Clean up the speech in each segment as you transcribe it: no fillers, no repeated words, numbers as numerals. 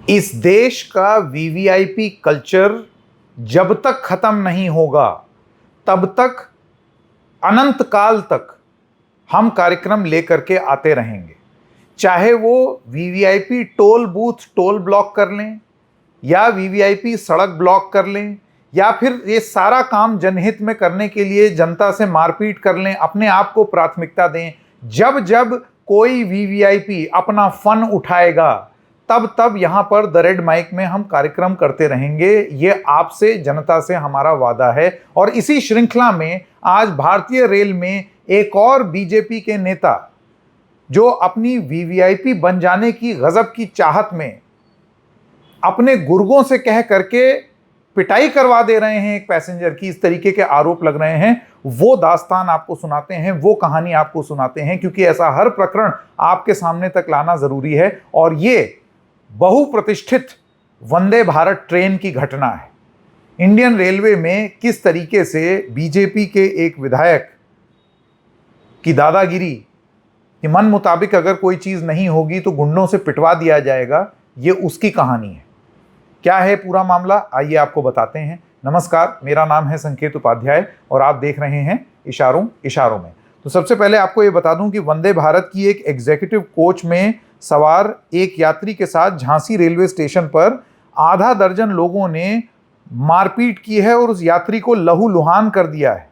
इस देश का वीवीआईपी कल्चर जब तक खत्म नहीं होगा तब तक अनंत काल तक हम कार्यक्रम लेकर के आते रहेंगे। चाहे वो VVIP toll booth toll block कर लें या वीवीआईपी सड़क ब्लॉक कर लें या फिर ये सारा काम जनहित में करने के लिए जनता से मारपीट कर लें, अपने आप को प्राथमिकता दें। जब जब कोई वीवीआईपी अपना फन उठाएगा तब तब यहां पर द रेड माइक में हम कार्यक्रम करते रहेंगे। ये आपसे जनता से हमारा वादा है। और इसी श्रृंखला में आज भारतीय रेल में एक और बीजेपी के नेता जो अपनी वीवीआईपी बन जाने की गजब की चाहत में अपने गुर्गों से कह करके पिटाई करवा दे रहे हैं एक पैसेंजर की, इस तरीके के आरोप लग रहे हैं, वो दास्तान आपको सुनाते हैं, वो कहानी आपको सुनाते हैं, क्योंकि ऐसा हर प्रकरण आपके सामने तक लाना जरूरी है। और ये बहुप्रतिष्ठित वंदे भारत ट्रेन की घटना है। इंडियन रेलवे में किस तरीके से बीजेपी के एक विधायक की दादागिरी कि मन मुताबिक अगर कोई चीज नहीं होगी तो गुंडों से पिटवा दिया जाएगा, ये उसकी कहानी है। क्या है पूरा मामला, आइए आपको बताते हैं। नमस्कार, मेरा नाम है संकेत उपाध्याय और आप देख रहे हैं इशारों इशारों में। तो सबसे पहले आपको ये बता दूं कि वंदे भारत की एक एग्जीक्यूटिव कोच में सवार एक यात्री के साथ झांसी रेलवे स्टेशन पर आधा दर्जन लोगों ने मारपीट की है और उस यात्री को लहूलुहान कर दिया है।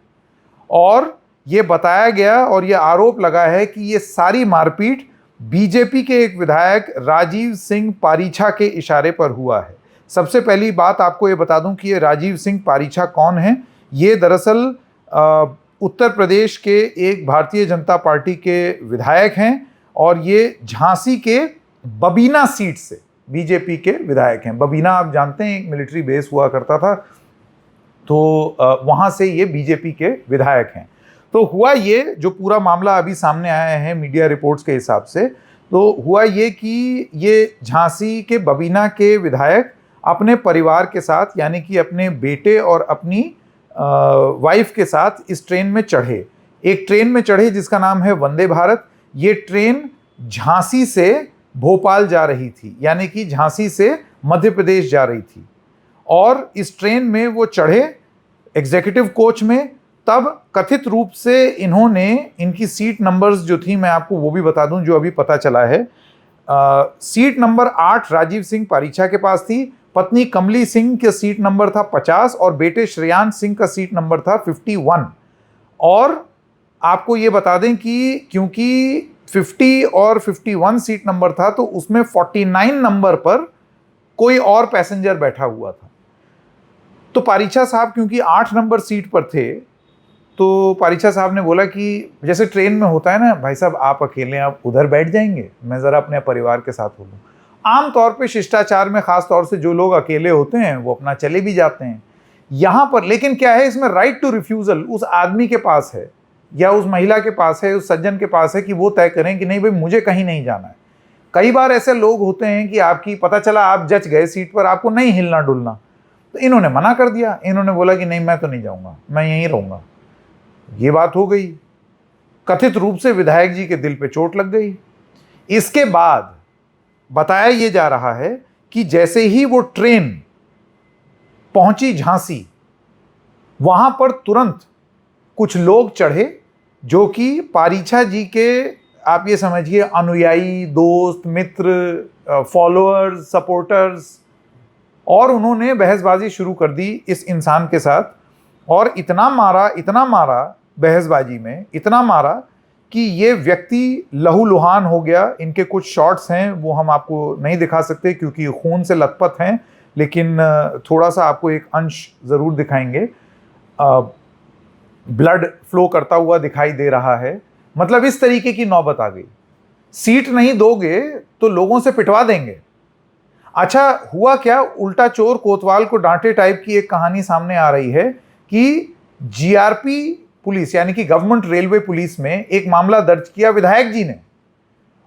और ये बताया गया और ये आरोप लगा है कि ये सारी मारपीट बीजेपी के एक विधायक राजीव सिंह पारीछा के इशारे पर हुआ है। सबसे पहली बात आपको ये बता दूं कि ये राजीव सिंह पारीछा कौन है। ये दरअसल उत्तर प्रदेश के एक भारतीय जनता पार्टी के विधायक हैं और ये झांसी के बबीना सीट से बीजेपी के विधायक हैं। बबीना आप जानते हैं, एक मिलिट्री बेस हुआ करता था, तो वहाँ से ये बीजेपी के विधायक हैं। तो हुआ ये, जो पूरा मामला अभी सामने आया है मीडिया रिपोर्ट्स के हिसाब से, तो हुआ ये कि ये झांसी के बबीना के विधायक अपने परिवार के साथ, यानी कि अपने बेटे और अपनी वाइफ के साथ इस ट्रेन में चढ़े। एक ट्रेन में चढ़े जिसका नाम है वंदे भारत। ये ट्रेन झांसी से भोपाल जा रही थी, यानी कि झांसी से मध्य प्रदेश जा रही थी। और इस ट्रेन में वो चढ़े एग्जीक्यूटिव कोच में, तब कथित रूप से इन्होंने, इनकी सीट नंबर्स जो थी मैं आपको वो भी बता दूं जो अभी पता चला है। सीट नंबर 8 राजीव सिंह पारीछा के पास थी, पत्नी कमली सिंह का सीट नंबर था 50 और बेटे श्रेयांश सिंह का सीट नंबर था 51। और आपको ये बता दें कि क्योंकि 50 और 51 सीट नंबर था तो उसमें 49 नंबर पर कोई और पैसेंजर बैठा हुआ था। तो पारीछा साहब क्योंकि 8 नंबर सीट पर थे, तो पारीछा साहब ने बोला कि जैसे ट्रेन में होता है ना, भाई साहब आप अकेले आप उधर बैठ जाएंगे, मैं ज़रा अपने परिवार के साथ हो लूँ। आम तौर पे शिष्टाचार में ख़ास तौर से जो लोग अकेले होते हैं वो अपना चले भी जाते हैं। यहाँ पर लेकिन क्या है, इसमें राइट टू रिफ्यूज़ल उस आदमी के पास है या उस महिला के पास है, उस सज्जन के पास है कि वो तय करें कि नहीं भाई मुझे कहीं नहीं जाना है। कई बार ऐसे लोग होते हैं कि आपकी पता चला आप जच गए सीट पर, आपको नहीं हिलना डुलना, तो इन्होंने मना कर दिया। इन्होंने बोला कि नहीं मैं तो नहीं जाऊँगा, मैं यहीं रहूँगा। ये बात हो गई, कथित रूप से विधायक जी के दिल पे चोट लग गई। इसके बाद बताया ये जा रहा है कि जैसे ही वो ट्रेन पहुंची झांसी, वहां पर तुरंत कुछ लोग चढ़े जो कि पारीछा जी के, आप ये समझिए, अनुयायी, दोस्त, मित्र, फॉलोअर्स, सपोर्टर्स, और उन्होंने बहसबाजी शुरू कर दी इस इंसान के साथ। और इतना मारा बहसबाजी में, इतना मारा कि ये व्यक्ति लहूलुहान हो गया। इनके कुछ शॉट्स हैं वो हम आपको नहीं दिखा सकते क्योंकि खून से लथपथ हैं, लेकिन थोड़ा सा आपको एक अंश ज़रूर दिखाएंगे। ब्लड फ्लो करता हुआ दिखाई दे रहा है। मतलब इस तरीके की नौबत आ गई, सीट नहीं दोगे तो लोगों से पिटवा देंगे। अच्छा हुआ क्या, उल्टा चोर कोतवाल को डांटे टाइप की एक कहानी सामने आ रही है कि जीआरपी पुलिस यानी कि गवर्नमेंट रेलवे पुलिस में एक मामला दर्ज किया विधायक जी ने।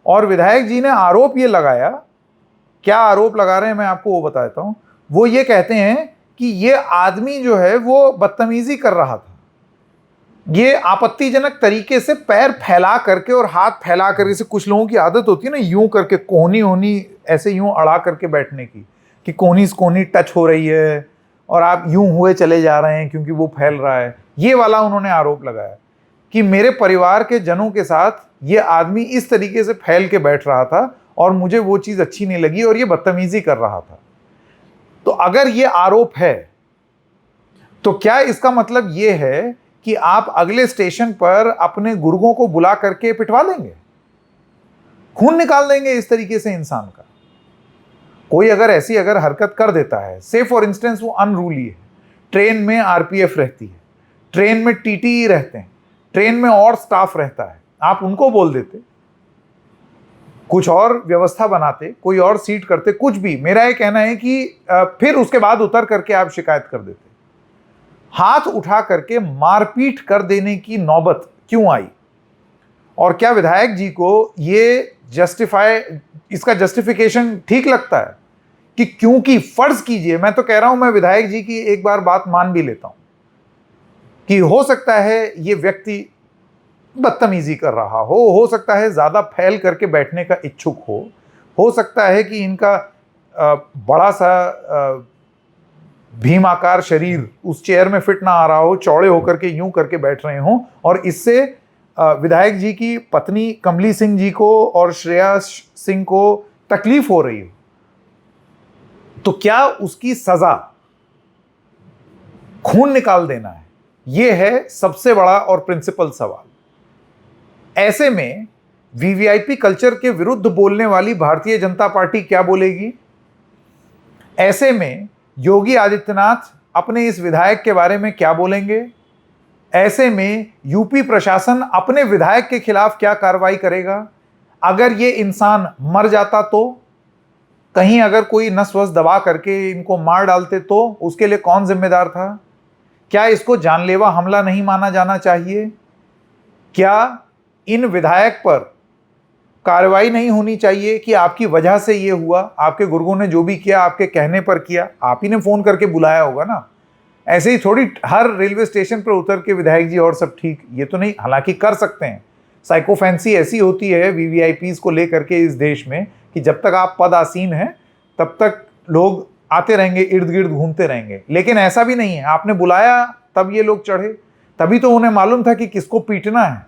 और विधायक जी ने आरोप ये लगाया, क्या आरोप लगा रहे हैं मैं आपको वो बता देता हूं। वो ये कहते हैं कि ये आदमी जो है वो बदतमीजी कर रहा था। ये आपत्तिजनक तरीके से पैर फैला करके और हाथ फैला करके, जैसे कुछ लोगों की आदत होती है ना यूं करके कोहनी होनी ऐसे यूं अड़ा करके बैठने की, कि कोहनी से कोहनी टच हो रही है और आप यूं हुए चले जा रहे हैं क्योंकि वो फैल रहा है। ये वाला उन्होंने आरोप लगाया कि मेरे परिवार के जनों के साथ ये आदमी इस तरीके से फैल के बैठ रहा था और मुझे वो चीज़ अच्छी नहीं लगी और ये बदतमीजी कर रहा था। तो अगर ये आरोप है तो क्या इसका मतलब ये है कि आप अगले स्टेशन पर अपने गुर्गों को बुला करके पिटवा देंगे, खून निकाल देंगे इस तरीके से इंसान का? कोई अगर हरकत कर देता है, से फॉर इंस्टेंस वो अनरूली है, ट्रेन में आरपीएफ रहती है, ट्रेन में टीटीई रहते हैं, ट्रेन में और स्टाफ रहता है, आप उनको बोल देते, कुछ और व्यवस्था बनाते, कोई और सीट करते, कुछ भी, मेरा ये कहना है कि फिर उसके बाद उतर करके आप शिकायत कर देते। हाथ उठा करके मारपीट कर देने की नौबत क्यों आई? और क्या विधायक जी को ये इसका जस्टिफिकेशन ठीक लगता है कि क्योंकि फर्ज कीजिए, मैं तो कह रहा हूं, मैं विधायक जी की एक बार बात मान भी लेता हूं कि हो सकता है ये व्यक्ति बदतमीजी कर रहा हो सकता है ज्यादा फैल करके बैठने का इच्छुक हो सकता है कि इनका बड़ा सा भीमाकार शरीर उस चेयर में फिट ना आ रहा हो, चौड़े होकर के यूं करके बैठ रहे हों और इससे विधायक जी की पत्नी कमली सिंह जी को और श्रेया सिंह को तकलीफ हो रही हो, तो क्या उसकी सजा खून निकाल देना है? यह है सबसे बड़ा और प्रिंसिपल सवाल। ऐसे में वीवीआईपी कल्चर के विरुद्ध बोलने वाली भारतीय जनता पार्टी क्या बोलेगी? ऐसे में योगी आदित्यनाथ अपने इस विधायक के बारे में क्या बोलेंगे? ऐसे में यूपी प्रशासन अपने विधायक के खिलाफ क्या कार्रवाई करेगा? अगर ये इंसान मर जाता तो, कहीं अगर कोई नस वस दबा करके इनको मार डालते तो उसके लिए कौन जिम्मेदार था? क्या इसको जानलेवा हमला नहीं माना जाना चाहिए? क्या इन विधायक पर कार्रवाई नहीं होनी चाहिए कि आपकी वजह से ये हुआ, आपके गुर्गों ने जो भी किया आपके कहने पर किया, आप ही ने फोन करके बुलाया होगा ना? ऐसे ही थोड़ी हर रेलवे स्टेशन पर उतर के विधायक जी और सब ठीक, ये तो नहीं। हालांकि कर सकते हैं, साइकोफेंसी ऐसी होती है वीवीआईपीज को लेकर के इस देश में कि जब तक आप पद आसीन हैं तब तक लोग आते रहेंगे, इर्द गिर्द घूमते रहेंगे। लेकिन ऐसा भी नहीं है, आपने बुलाया तब ये लोग चढ़े, तभी तो उन्हें मालूम था कि किसको पीटना है।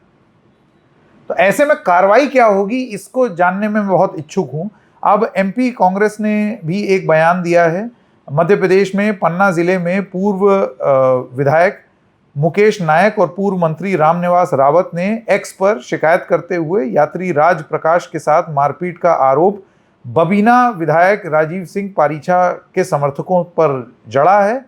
तो ऐसे में कार्रवाई क्या होगी इसको जानने में मैं बहुत इच्छुक हूं। अब एमपी कांग्रेस ने भी एक बयान दिया है। मध्य प्रदेश में पन्ना जिले में पूर्व विधायक मुकेश नायक और पूर्व मंत्री रामनिवास रावत ने एक्स पर शिकायत करते हुए यात्री राज प्रकाश के साथ मारपीट का आरोप बबीना विधायक राजीव सिंह पारीछा के समर्थकों पर जड़ा है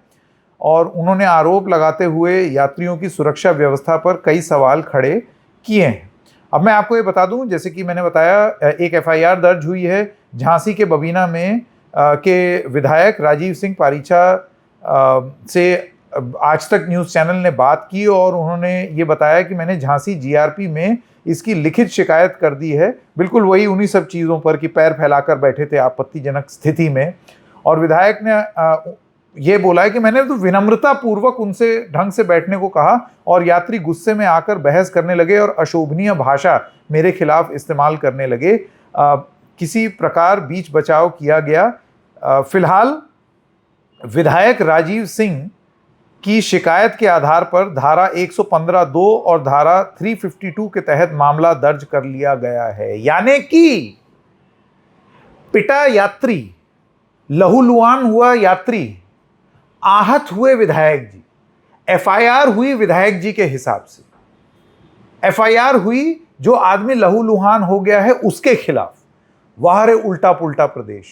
और उन्होंने आरोप लगाते हुए यात्रियों की सुरक्षा व्यवस्था पर कई सवाल खड़े किए हैं। अब मैं आपको ये बता दूं, जैसे कि मैंने बताया, एक एफआईआर दर्ज हुई है झांसी के बबीना में के विधायक राजीव सिंह पारीछा से आज तक न्यूज़ चैनल ने बात की और उन्होंने ये बताया कि मैंने झांसी जीआरपी में इसकी लिखित शिकायत कर दी है, बिल्कुल वही उन्हीं सब चीज़ों पर कि पैर फैलाकर बैठे थे आपत्तिजनक स्थिति में। और विधायक ने ये बोला है कि मैंने तो विनम्रता पूर्वक उनसे ढंग से बैठने को कहा और यात्री गुस्से में आकर बहस करने लगे और अशोभनीय भाषा मेरे खिलाफ इस्तेमाल करने लगे। किसी प्रकार बीच बचाव किया गया। फिलहाल विधायक राजीव सिंह की शिकायत के आधार पर धारा 115(2) और धारा 352 के तहत मामला दर्ज कर लिया गया है। यानी कि पिटा यात्री, लहूलुहान हुआ यात्री, आहत हुए विधायक जी, एफआईआर हुई विधायक जी के हिसाब से, एफआईआर हुई जो आदमी लहूलुहान हो गया है उसके खिलाफ। वाह रे उल्टा पुल्टा प्रदेश!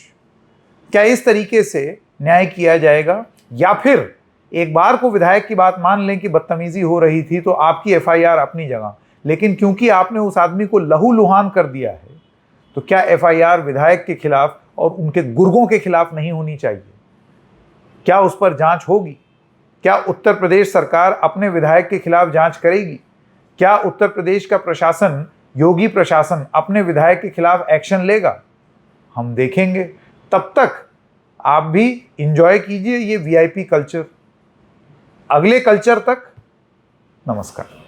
क्या इस तरीके से न्याय किया जाएगा? या फिर एक बार को विधायक की बात मान लें कि बदतमीजी हो रही थी तो आपकी एफआईआर अपनी जगह, लेकिन क्योंकि आपने उस आदमी को लहूलुहान कर दिया है तो क्या एफआईआर विधायक के खिलाफ और उनके गुर्गों के खिलाफ नहीं होनी चाहिए? क्या उस पर जांच होगी? क्या उत्तर प्रदेश सरकार अपने विधायक के खिलाफ जांच करेगी? क्या उत्तर प्रदेश का प्रशासन, योगी प्रशासन, अपने विधायक के खिलाफ एक्शन लेगा? हम देखेंगे। तब तक आप भी इंजॉय कीजिए ये वीआईपी कल्चर। अगले कल्चर तक नमस्कार।